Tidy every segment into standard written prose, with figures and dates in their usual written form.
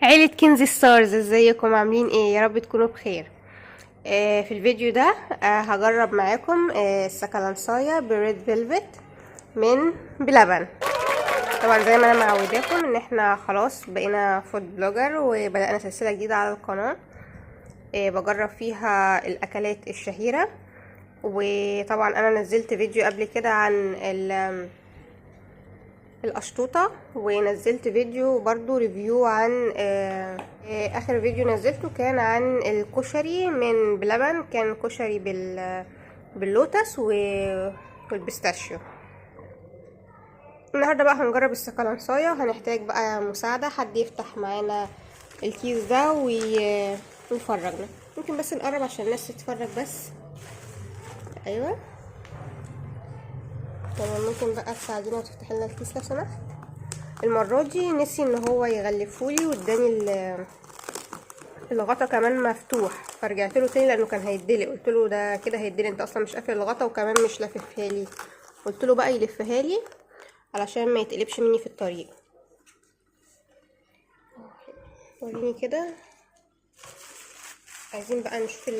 عيلة كنزي ستارز، ازيكم عاملين ايه؟ يا رب تكونوا بخير. في الفيديو ده هجرب معاكم السكالانسايا بالريد فيلفت من بلبن. طبعا زي ما انا معوداكم ان احنا خلاص بقينا فود بلوجر وبدأنا سلسلة جديدة على القناة بجرب فيها الاكلات الشهيرة. وطبعا انا نزلت فيديو قبل كده عن القشطوطة، ونزلت فيديو برضو ريفيو عن اخر فيديو نزلته كان عن الكشري من بلبن، كان كشري باللوتس والبيستاشيو. النهارده بقى هنجرب السكالانسايا، وهنحتاج بقى مساعدة، حد يفتح معانا الكيس ده ويفرجنا. ممكن بس نقرب عشان الناس تتفرج بس. ايوه تمام، ممكن بقى تساعدينا وتفتحي لنا الكيس لو سمحت. المرة دي نسي ان هو يغلفولي واداني الغطا كمان مفتوح، فرجعت له تاني لانه كان هيدلق. قلت له ده كده هيدلق، انت اصلا مش قافل الغطا وكمان مش لاففها لي. قلت له بقى يلفها لي علشان ما يتقلبش مني في الطريق. وريني كده. عايزين بقى نشوف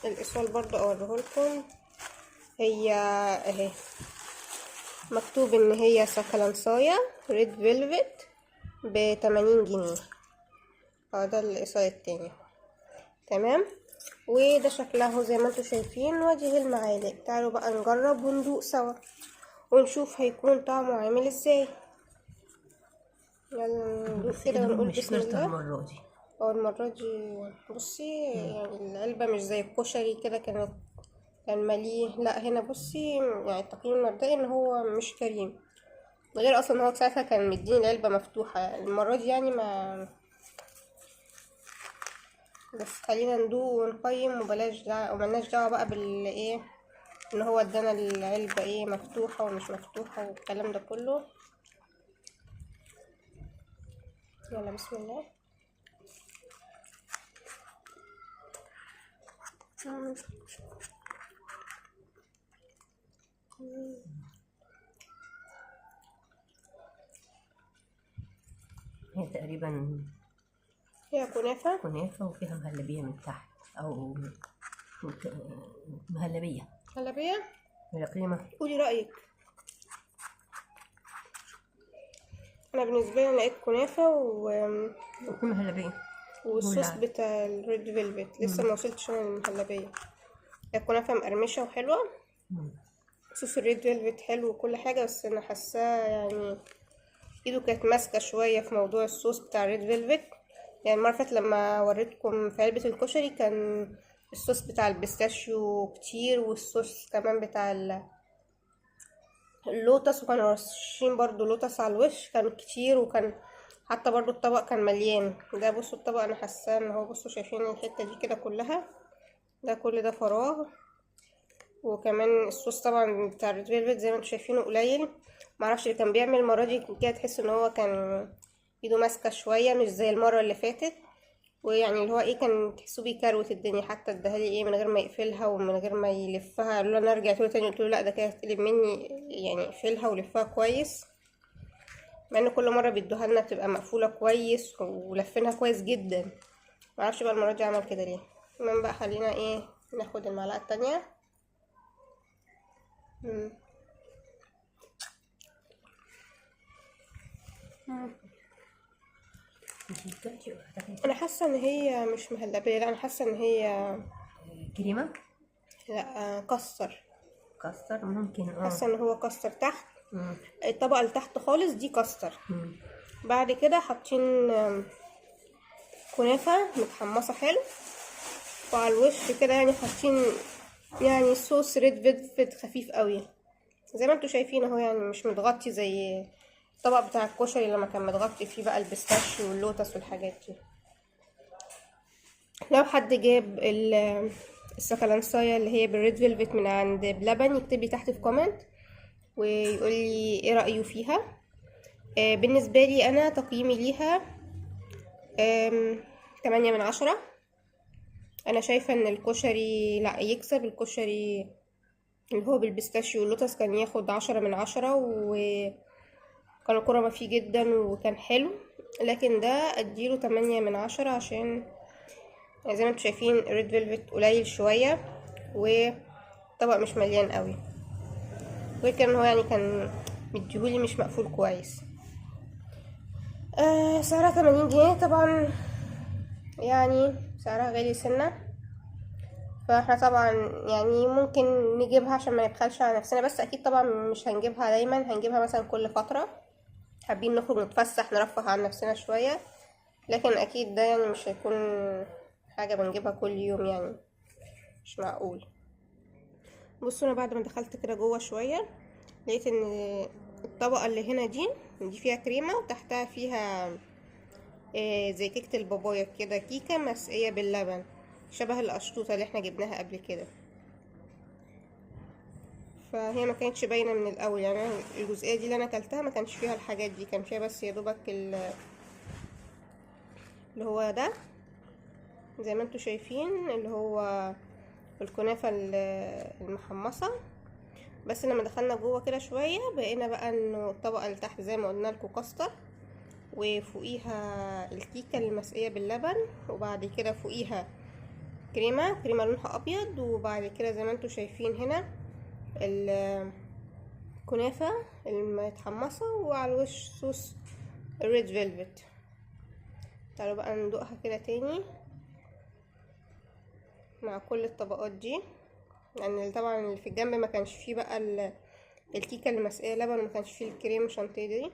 الايصال برضو اوريهولكم. هي اهي مكتوب ان هي سكالانسايا ريد فيلفت ب80 جنيه. ده الايصال التاني. تمام، وده شكله زي ما انتم شايفين. وادي المعالق. تعالوا بقى نجرب وندوق سوا ونشوف هيكون طعمه عامل ازاي. يلا ندوق كده ونقول بسم الله. المرة دي بصي، يعني العلبة مش زي الكشري كده كان مليه. لا هنا بصي، يعني التقييم المبدئي ان هو مش كريم، غير اصلا هو ساعتها كان مديني العلبة مفتوحة. المرة دي يعني ما بس خلينا ندوق ونقيم، وبلاش دعوة وملناش دعوة بقى بالايه ان هو ادانا العلبة ايه مفتوحة ومش مفتوحة والكلام ده كله. يلا بسم الله. هي تقريبا هي كنافة وفيها مهلبية من تحت، أو مهلبية حلبية. ولا قيمة. قولي رأيك. انا بالنسبة لي لقيت كنافة وفي مهلبية والصوص بتاع الريد فيلفت لسه ما وصلتش انا للمهلبية. هي كنافة مقرمشة وحلوة. صوص الريد فيلفت حلو وكل حاجة، بس انا حاساه يعني ايده كانت ماسكة شوية في موضوع الصوص بتاع الريد فيلفت. يعني المرة فاتت لما وريتكم في علبة الكشري كان الصوص بتاع البيستاشيو كتير، والصوص كمان بتاع اللوتس، وكانوا رشين برضو لوتس على الوش كان كتير، وكان حتى برضو الطبق كان مليان. ده بصوا الطبق، انا حاساه ان هو بصوا شايفين الحتة دي كده كلها، ده كل ده فراغ. وكمان الصوص طبعا بتاع الريد فيلفت زي ما انتم شايفينه قليل. معرفش اللي كان بيعمل المرة دي كده، تحس ان هو كان ايده ماسكة شوية مش زي المرة اللي فاتت. ويعني اللي هو ايه كان تحسه بيكروت الدنيا، حتى اداهالي ايه من غير ما يقفلها ومن غير ما يلفها. قالوا انا رجعت له تاني قلت له لا ده كده هتقلب مني، يعني اقفلها ولفها كويس. مع ان كل مره بيدوها لنا بتبقى مقفوله كويس ولفينها كويس جدا. معرفش بقى المره دي عمل كده ليه. المهم بقى خلينا ايه ناخد المعلقه التانية. انا حاسه ان هي مش مهلبيه، لا انا حاسه ان هي كريمة. لا كستر. كاستر ممكن. حاسه ان هو كستر تحت. الطبقه اللي تحت خالص دي كستر. بعد كده حاطين كنافه متحمصه حلو، وعلى الوش كده يعني حاطين يعني صوص ريد فيلفت خفيف قوي زي ما انتوا شايفين اهو، يعني مش متغطي زي الطبق بتاع الكشري لما كان متغطي فيه بقى البيستاشيو واللوتس والحاجات دي. لو حد جاب السكالانسايا اللي هي بالريد فيلفت من عند بلبن يكتب لي تحت في كومنت ويقول لي ايه رأيه فيها. بالنسبة لي انا تقييمي ليها 8/10. انا شايفة ان الكشري لا يكسب. الكشري اللي هو بالبيستاشيو واللوتس كان ياخد 10/10، وكان الكرمة فيه جدا وكان حلو. لكن ده اديله 8/10 عشان زي ما انتوا شايفين الريد فيلفت قليل شوية والطبق مش مليان قوي، غير كده ان هو يعني كان مديهولي مش مقفول كويس. سعرها 80 جنيه طبعا، يعني سعرها غالي سنة. فاحنا طبعا يعني ممكن نجيبها عشان ما نبخلش على نفسنا، بس اكيد طبعا مش هنجيبها دايما، هنجيبها مثلا كل فترة حابين نخرج نتفسح نرفه عن نفسنا شوية، لكن اكيد ده يعني مش هيكون حاجة بنجيبها كل يوم، يعني مش معقول. بصوا انا بعد ما دخلت كده جوه شوية لقيت ان الطبقة اللي هنا دي فيها كريمة وتحتها فيها زي كيكة البابايا كده، كيكة مسقية باللبن شبه القشطوطة اللي احنا جبناها قبل كده. فهي ما كانتش باينة من الاول، يعني أنا الجزئية دي اللي انا اكلتها ما كانش فيها الحاجات دي، كان فيها بس يا دوبك اللي هو ده زي ما انتوا شايفين اللي هو الكنافة المحمصة. بس لما دخلنا جوه كده شوية بقينا بقى انه الطبقة اللي تحت زي ما قلنا لكم كاستر، وفوقيها الكيكة المسقية باللبن، وبعد كده فوقيها كريمة لونها ابيض، وبعد كده زي ما انتوا شايفين هنا الكنافة المتحمصة، وعلى الوش صوص الريد فيلفت. تعالوا بقى ندوقها كده تاني مع كل الطبقات دي، يعني طبعا اللي في الجنب ما كانش فيه بقى الكيكة المسقية لبن، وما كانش فيه الكريم شانتيه دي.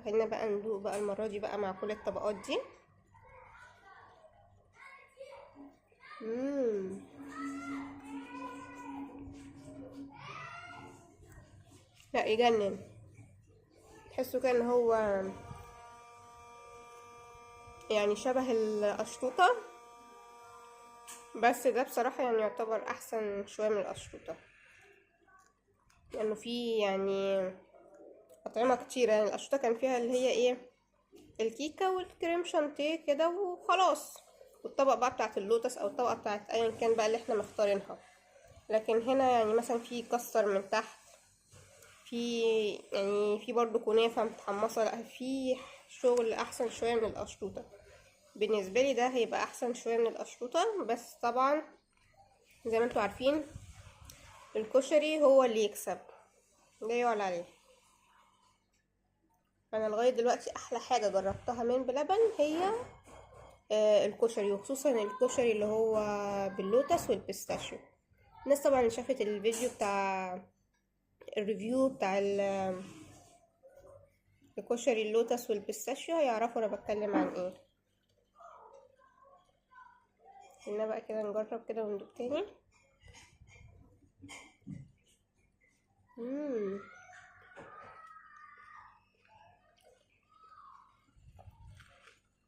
خلينا بقى ندوق بقى المرة دي بقى مع كل الطبقات دي. لا يجنن، تحسوا كده ان هو يعني شبه القشطوطة، بس ده بصراحة يعني يعتبر احسن شوية من القشطوطة، لانه يعني فيه يعني اطعمة كتير. يعني القشطوطة كان فيها اللي هي ايه الكيكة والكريم شانتيه كده وخلاص، والطبقة بقى بتاعت اللوتس او الطبقة بتاعت ايا كان بقى اللي احنا مختارينها. لكن هنا يعني مثلا في كاستر من تحت، في يعني في برضو كنافة متحمصة، لا في شغل احسن شوية من القشطوطة. بالنسبة لي ده هيبقى احسن شوية من القشطوطة، بس طبعا زي ما انتوا عارفين الكشري هو اللي يكسب، لا يعلى عليه. انا لغاية دلوقتي احلى حاجة جربتها من بلبن هي الكشري، وخصوصا الكشري اللي هو باللوتس والبيستاشيو. الناس طبعا اللي شافت الفيديو بتاع الريفيو بتاع الكشري اللوتس والبيستاشيو هيعرفوا انا بتكلم عن ايه. خلينا بقى كده نجرب كده وندوق تاني.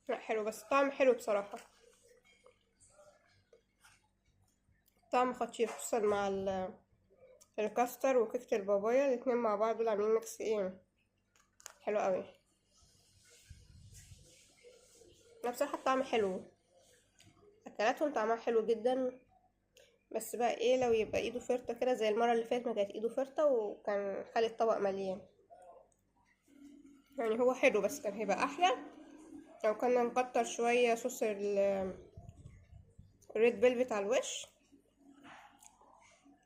لا حلو، بس طعم حلو بصراحة، طعم خطير، خصوصا مع الكاستر وكيكة البابايا الاتنين مع بعض دول عاملين ميكس ايه حلو قوي. لا بصراحة الطعم حلو، اكلاتهم طعمها حلو جدا. بس بقى ايه لو يبقى ايده فرطة كده زي المرة اللي فاتت، ما كانت ايده فرطة وكان خالي الطبق مليان. يعني هو حلو بس كان هيبقى احلى لو كنا نكتر شوية صوص الريد فيلفت على الوش،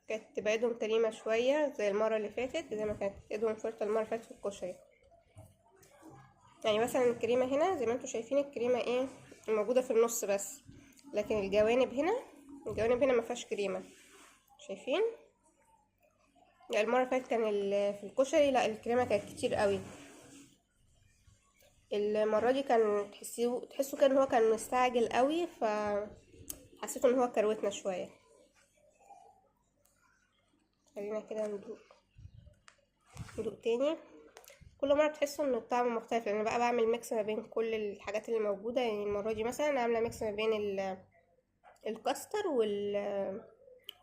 كانت تبقى ايدهم كريمة شوية زي المرة اللي فاتت، زي ما كانت ايدهم فرطة المرة اللي فاتت في الكشري. يعني مثلا الكريمة هنا زي ما انتوا شايفين الكريمة ايه موجودة في النص بس، لكن الجوانب هنا ما فيهاش كريمة، شايفين؟ يعني المرة اللي فاتت كان في الكشري لا الكريمة كانت كتير قوي، المرة دي كان تحسوا كان هو كان مستعجل قوي، فحسيت ان هو كروتنا شوية. خلينا كده ندوق تاني. كل مرة بتحسوا ان الطعم مختلف، لان انا بقى بعمل ميكس ما بين كل الحاجات اللي موجودة. يعني المرة دي مثلا عاملة ميكس ما بين الكاستر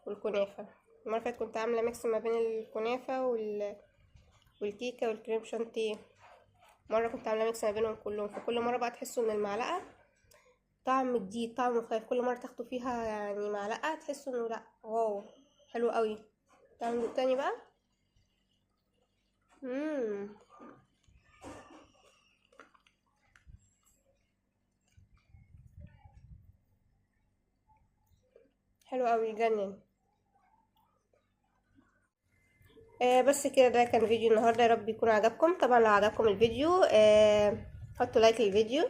والكنافة. المرة اللي فاتت كنت عاملة ميكس ما بين الكنافة والكيكة والكريم شانتيه. مرة كنت عاملة ميكس ما بينهم كلهم، فكل مرة بقى تحسوا ان المعلقة طعم جديد، طعم مختلف، كل مرة تاخدوا فيها يعني معلقة تحسوا انه لا واو حلو قوي. تعملوا تاني بقى. مم. حلو قوي يجنن. بس كده، ده كان فيديو النهارده، يا رب يكون عجبكم. طبعا لو عجبكم الفيديو حطوا لايك للفيديو،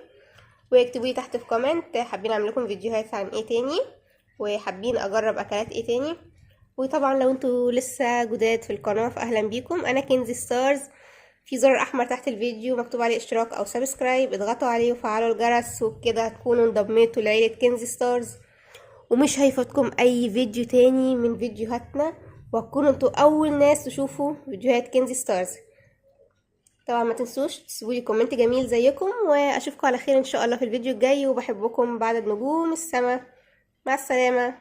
واكتبوا لي تحت في كومنت حابين اعمل لكم فيديوهات عن ايه تاني، وحابين اجرب اكلات ايه تاني. وطبعا لو انتوا لسه جداد في القناه فاهلا بيكم، انا كنزي ستارز. في زر احمر تحت الفيديو مكتوب عليه اشتراك او سبسكرايب، اضغطوا عليه وفعلوا الجرس، وبكده هتكونوا انضميتوا لعيله كنزي ستارز، ومش هيفوتكم اي فيديو تاني من فيديوهاتنا، وهتكونوا انتوا اول ناس تشوفوا فيديوهات كنزي ستارز. طبعا ما تنسوش تسيبولي كومنت جميل زيكم، واشوفكم على خير ان شاء الله في الفيديو الجاي، وبحبكم بعدد نجوم السما. مع السلامة.